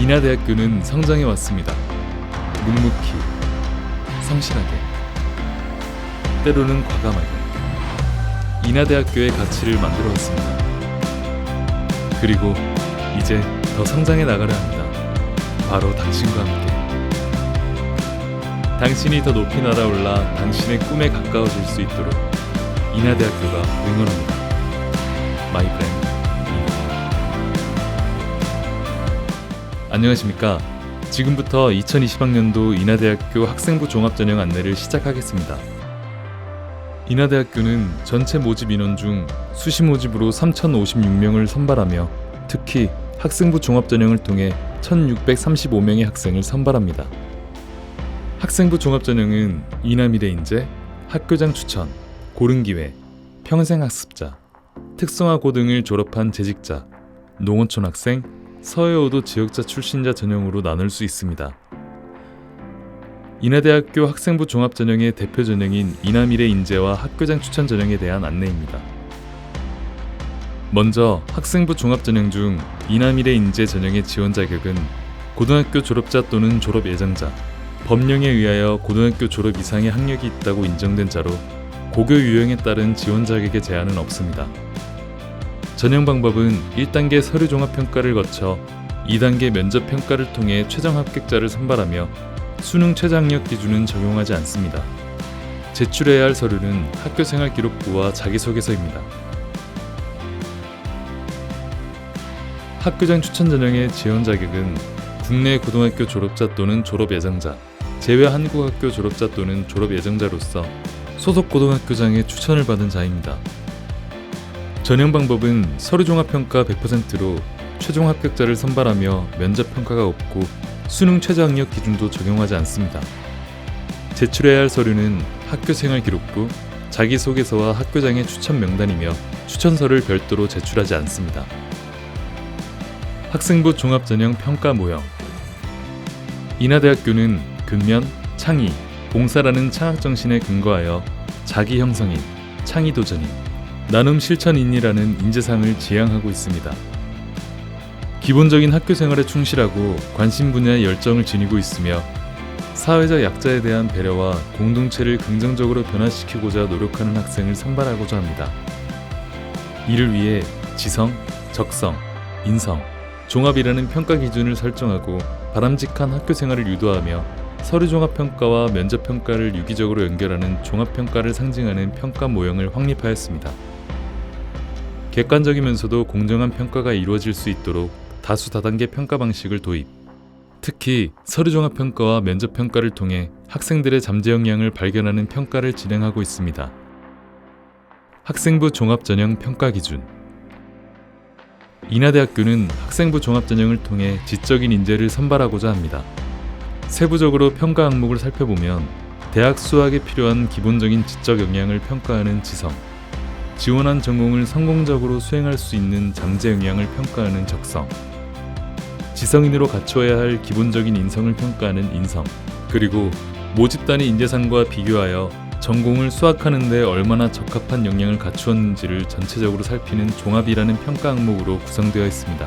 인하대학교는 성장해 왔습니다. 묵묵히, 성실하게, 때로는 과감하게 인하대학교의 가치를 만들어 왔습니다. 그리고 이제 더 성장해 나가려 합니다. 바로 당신과 함께. 당신이 더 높이 날아올라 당신의 꿈에 가까워질 수 있도록 인하대학교가 응원합니다. 마이 프렌드. 안녕하십니까. 지금부터 2020학년도 인하대학교 학생부 종합전형 안내를 시작하겠습니다. 인하대학교는 전체 모집 인원 중 수시 모집으로 3,056명을 선발하며 특히 학생부 종합전형을 통해 1,635명의 학생을 선발합니다. 학생부 종합전형은 인하미래인재, 학교장 추천, 고른기회, 평생학습자, 특성화고 등을 졸업한 재직자, 농어촌 학생, 서해오도 지역자 출신자 전형으로 나눌 수 있습니다. 인하대학교 학생부 종합전형의 대표 전형인 인하미래인재와 학교장 추천 전형에 대한 안내입니다. 먼저 학생부 종합전형 중 인하미래인재 전형의 지원 자격은 고등학교 졸업자 또는 졸업 예정자, 법령에 의하여 고등학교 졸업 이상의 학력이 있다고 인정된 자로 고교 유형에 따른 지원 자격의 제한은 없습니다. 전형 방법은 1단계 서류 종합평가를 거쳐 2단계 면접평가를 통해 최종 합격자를 선발하며 수능 최저학력 기준은 적용하지 않습니다. 제출해야 할 서류는 학교생활기록부와 자기소개서입니다. 학교장 추천 전형의 지원 자격은 국내 고등학교 졸업자 또는 졸업 예정자, 제외 한국학교 졸업자 또는 졸업 예정자로서 소속 고등학교장의 추천을 받은 자입니다. 전형 방법은 서류 종합평가 100%로 최종 합격자를 선발하며 면접평가가 없고 수능 최저학력 기준도 적용하지 않습니다. 제출해야 할 서류는 학교생활기록부, 자기소개서와 학교장의 추천 명단이며 추천서를 별도로 제출하지 않습니다. 학생부 종합전형 평가 모형. 인하대학교는 근면, 창의, 봉사라는 창학정신에 근거하여 자기형성인, 창의도전인, 나눔 실천인이라는 인재상을 지향하고 있습니다. 기본적인 학교생활에 충실하고 관심 분야에 열정을 지니고 있으며 사회적 약자에 대한 배려와 공동체를 긍정적으로 변화시키고자 노력하는 학생을 선발하고자 합니다. 이를 위해 지성, 적성, 인성, 종합이라는 평가 기준을 설정하고 바람직한 학교생활을 유도하며 서류 종합평가와 면접평가를 유기적으로 연결하는 종합평가를 상징하는 평가 모형을 확립하였습니다. 객관적이면서도 공정한 평가가 이루어질 수 있도록 다수 다단계 평가 방식을 도입. 특히 서류 종합평가와 면접평가를 통해 학생들의 잠재 역량을 발견하는 평가를 진행하고 있습니다. 학생부 종합전형 평가 기준. 인하대학교는 학생부 종합전형을 통해 지적인 인재를 선발하고자 합니다. 세부적으로 평가 항목을 살펴보면 대학 수학에 필요한 기본적인 지적 역량을 평가하는 지성, 지원한 전공을 성공적으로 수행할 수 있는 잠재 역량을 평가하는 적성, 지성인으로 갖춰야 할 기본적인 인성을 평가하는 인성, 그리고 모집단위 인재상과 비교하여 전공을 수학하는 데 얼마나 적합한 역량을 갖추었는지를 전체적으로 살피는 종합이라는 평가 항목으로 구성되어 있습니다.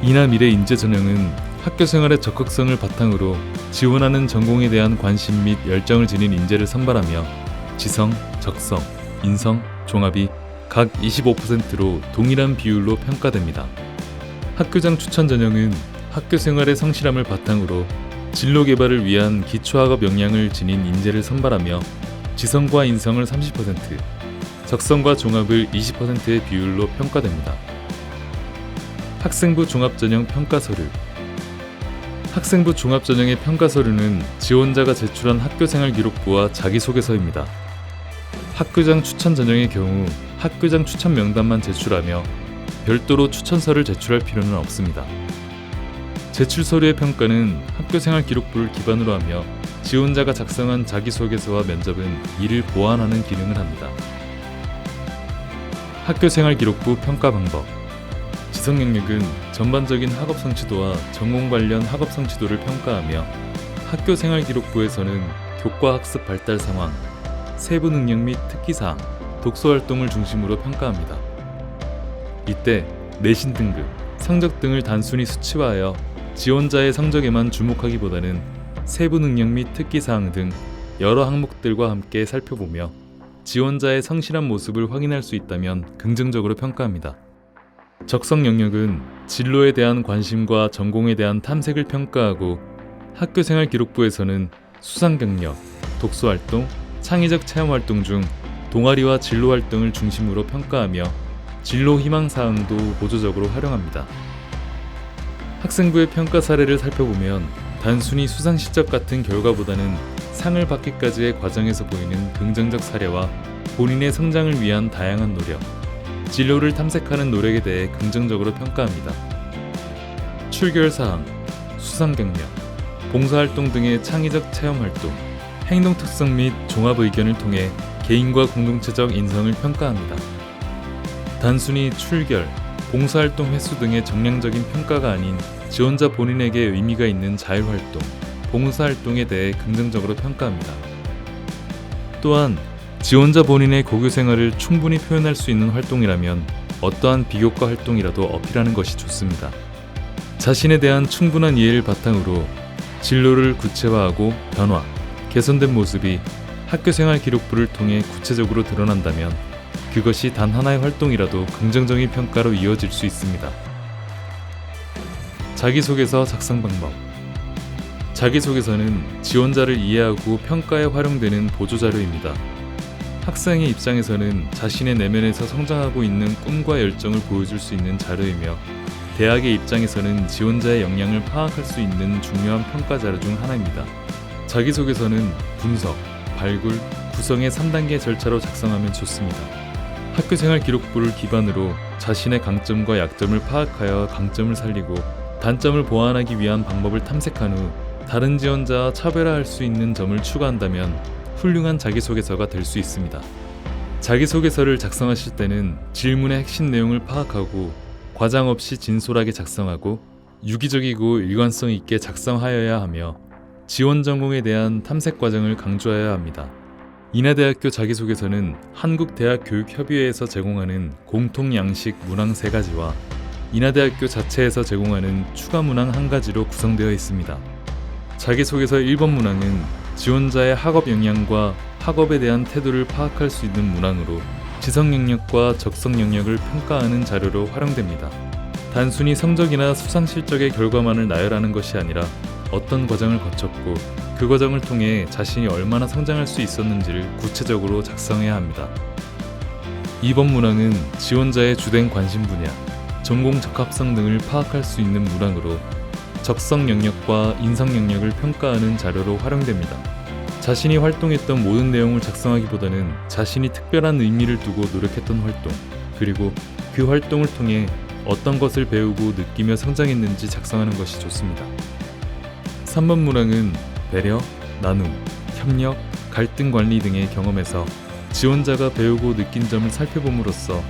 인하미래 인재 전형은 학교생활의 적극성을 바탕으로 지원하는 전공에 대한 관심 및 열정을 지닌 인재를 선발하며 지성, 적성, 인성, 종합이 각 25%로 동일한 비율로 평가됩니다. 학교장 추천 전형은 학교생활의 성실함을 바탕으로 진로 개발을 위한 기초학업 역량을 지닌 인재를 선발하며 지성과 인성을 30%, 적성과 종합을 20%의 비율로 평가됩니다. 학생부 종합전형 평가서류. 학생부 종합전형의 평가서류는 지원자가 제출한 학교생활 기록부와 자기소개서입니다. 학교장 추천 전형의 경우 학교장 추천 명단만 제출하며 별도로 추천서를 제출할 필요는 없습니다. 제출 서류의 평가는 학교생활 기록부를 기반으로 하며 지원자가 작성한 자기소개서와 면접은 이를 보완하는 기능을 합니다. 학교생활 기록부 평가 방법. 지성 영역은 전반적인 학업 성취도와 전공 관련 학업 성취도를 평가하며 학교생활 기록부에서는 교과 학습 발달 상황, 세부 능력 및 특기사항, 독서 활동을 중심으로 평가합니다. 이때 내신 등급, 성적 등을 단순히 수치화하여 지원자의 성적에만 주목하기보다는 세부 능력 및 특기사항 등 여러 항목들과 함께 살펴보며 지원자의 성실한 모습을 확인할 수 있다면 긍정적으로 평가합니다. 적성 영역은 진로에 대한 관심과 전공에 대한 탐색을 평가하고 학교생활 기록부에서는 수상 경력, 독서활동, 창의적 체험활동 중 동아리와 진로활동을 중심으로 평가하며 진로 희망사항도 보조적으로 활용합니다. 학생부의 평가 사례를 살펴보면 단순히 수상 실적 같은 결과보다는 상을 받기까지의 과정에서 보이는 긍정적 사례와 본인의 성장을 위한 다양한 노력, 진로를 탐색하는 노력에 대해 긍정적으로 평가합니다. 출결사항, 수상 경력, 봉사활동 등의 창의적 체험활동, 행동 특성 및 종합 의견을 통해 개인과 공동체적 인성을 평가합니다. 단순히 출결, 봉사활동 횟수 등의 정량적인 평가가 아닌 지원자 본인에게 의미가 있는 자율활동, 봉사활동에 대해 긍정적으로 평가합니다. 또한 지원자 본인의 고교 생활을 충분히 표현할 수 있는 활동이라면 어떠한 비교과 활동이라도 어필하는 것이 좋습니다. 자신에 대한 충분한 이해를 바탕으로 진로를 구체화하고 변화, 개선된 모습이 학교생활 기록부를 통해 구체적으로 드러난다면 그것이 단 하나의 활동이라도 긍정적인 평가로 이어질 수 있습니다. 자기소개서 작성 방법. 자기소개서는 지원자를 이해하고 평가에 활용되는 보조자료입니다. 학생의 입장에서는 자신의 내면에서 성장하고 있는 꿈과 열정을 보여줄 수 있는 자료이며 대학의 입장에서는 지원자의 역량을 파악할 수 있는 중요한 평가 자료 중 하나입니다. 자기소개서는 분석, 발굴, 구성의 3단계 절차로 작성하면 좋습니다. 학교생활 기록부를 기반으로 자신의 강점과 약점을 파악하여 강점을 살리고 단점을 보완하기 위한 방법을 탐색한 후 다른 지원자와 차별화할 수 있는 점을 추가한다면 훌륭한 자기소개서가 될 수 있습니다. 자기소개서를 작성하실 때는 질문의 핵심 내용을 파악하고 과장 없이 진솔하게 작성하고 유기적이고 일관성 있게 작성하여야 하며 지원 전공에 대한 탐색 과정을 강조해야 합니다. 인하대학교 자기소개서는 한국대학교육협의회에서 제공하는 공통 양식 문항 3가지와 인하대학교 자체에서 제공하는 추가 문항 1가지로 구성되어 있습니다. 자기소개서 1번 문항은 지원자의 학업 역량과 학업에 대한 태도를 파악할 수 있는 문항으로 지성 영역과 적성 영역을 평가하는 자료로 활용됩니다. 단순히 성적이나 수상 실적의 결과만을 나열하는 것이 아니라 어떤 과정을 거쳤고 그 과정을 통해 자신이 얼마나 성장할 수 있었는지를 구체적으로 작성해야 합니다. 2번 문항은 지원자의 주된 관심 분야, 전공 적합성 등을 파악할 수 있는 문항으로 적성 영역과 인성 영역을 평가하는 자료로 활용됩니다. 자신이 활동했던 모든 내용을 작성하기보다는 자신이 특별한 의미를 두고 노력했던 활동, 그리고 그 활동을 통해 어떤 것을 배우고 느끼며 성장했는지 작성하는 것이 좋습니다. 3번 문항은 배려, 나눔, 협력, 갈등 관리 등의 경험에서 지원자가 배우고 느낀 점을 살펴봄으로써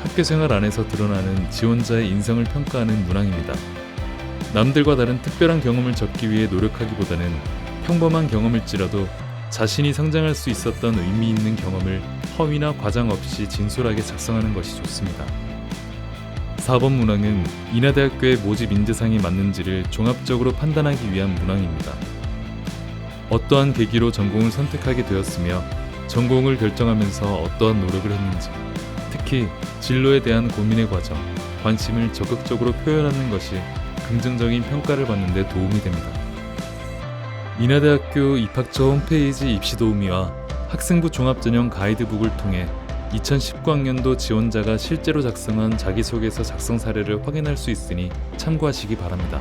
학교생활 안에서 드러나는 지원자의 인성을 평가하는 문항입니다. 남들과 다른 특별한 경험을 적기 위해 노력하기보다는 평범한 경험일지라도 자신이 성장할 수 있었던 의미 있는 경험을 허위나 과장 없이 진솔하게 작성하는 것이 좋습니다. 4번 문항은 인하대학교의 모집 인재상이 맞는지를 종합적으로 판단하기 위한 문항입니다. 어떠한 계기로 전공을 선택하게 되었으며 전공을 결정하면서 어떠한 노력을 했는지, 특히 진로에 대한 고민의 과정, 관심을 적극적으로 표현하는 것이 긍정적인 평가를 받는 데 도움이 됩니다. 인하대학교 입학처 홈페이지 입시 도우미와 학생부 종합전형 가이드북을 통해 2019학년도 지원자가 실제로 작성한 자기소개서 작성 사례를 확인할 수 있으니 참고하시기 바랍니다.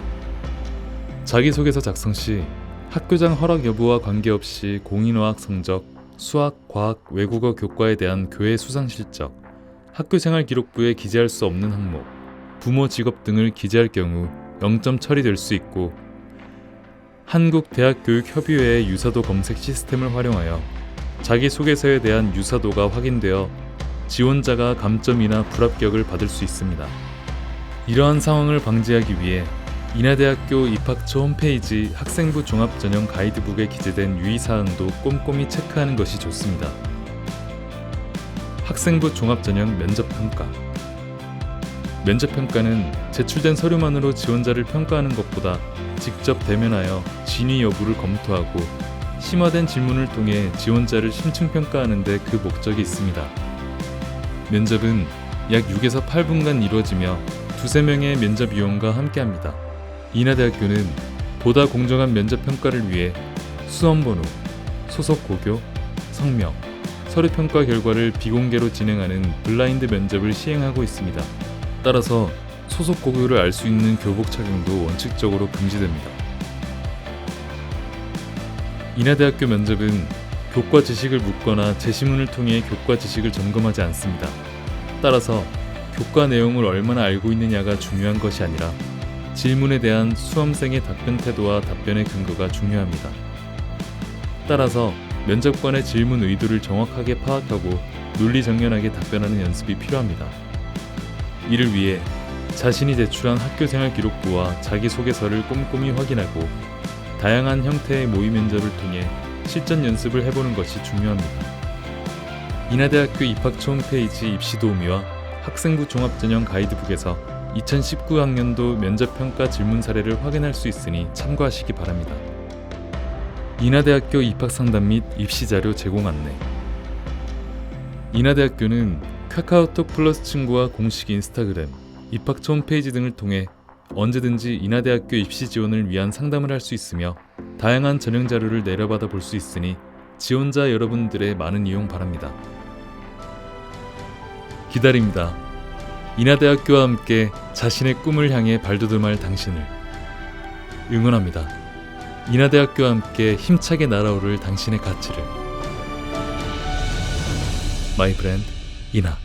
자기소개서 작성 시 학교장 허락 여부와 관계없이 공인어학 성적, 수학, 과학, 외국어 교과에 대한 교회 수상 실적, 학교생활 기록부에 기재할 수 없는 항목, 부모 직업 등을 기재할 경우 0점 처리될 수 있고 한국대학교육협의회의 유사도 검색 시스템을 활용하여 자기소개서에 대한 유사도가 확인되어 지원자가 감점이나 불합격을 받을 수 있습니다. 이러한 상황을 방지하기 위해 인하대학교 입학처 홈페이지 학생부 종합전형 가이드북에 기재된 유의사항도 꼼꼼히 체크하는 것이 좋습니다. 학생부 종합전형 면접평가. 면접평가는 제출된 서류만으로 지원자를 평가하는 것보다 직접 대면하여 진위 여부를 검토하고 심화된 질문을 통해 지원자를 심층평가하는 데 그 목적이 있습니다. 면접은 약 6에서 8분간 이루어지며 두세 명의 면접위원과 함께합니다. 인하대학교는 보다 공정한 면접평가를 위해 수험번호, 소속 고교, 성명, 서류평가 결과를 비공개로 진행하는 블라인드 면접을 시행하고 있습니다. 따라서 소속 고교를 알 수 있는 교복 착용도 원칙적으로 금지됩니다. 인하대학교 면접은 교과 지식을 묻거나 제시문을 통해 교과 지식을 점검하지 않습니다. 따라서 교과 내용을 얼마나 알고 있느냐가 중요한 것이 아니라 질문에 대한 수험생의 답변 태도와 답변의 근거가 중요합니다. 따라서 면접관의 질문 의도를 정확하게 파악하고 논리정연하게 답변하는 연습이 필요합니다. 이를 위해 자신이 제출한 학교생활 기록부와 자기소개서를 꼼꼼히 확인하고 다양한 형태의 모의 면접을 통해 실전 연습을 해보는 것이 중요합니다. 인하대학교 입학처 홈페이지 입시 도우미와 학생부 종합전형 가이드북에서 2019학년도 면접평가 질문 사례를 확인할 수 있으니 참고하시기 바랍니다. 인하대학교 입학상담 및 입시자료 제공 안내. 인하대학교는 카카오톡 플러스 친구와 공식 인스타그램, 입학처 홈페이지 등을 통해 언제든지 인하대학교 입시 지원을 위한 상담을 할 수 있으며 다양한 전형 자료를 내려받아 볼 수 있으니 지원자 여러분들의 많은 이용 바랍니다. 기다립니다. 인하대학교와 함께 자신의 꿈을 향해 발돋움할 당신을 응원합니다. 인하대학교와 함께 힘차게 날아오를 당신의 가치를. 마이 브랜드 인하.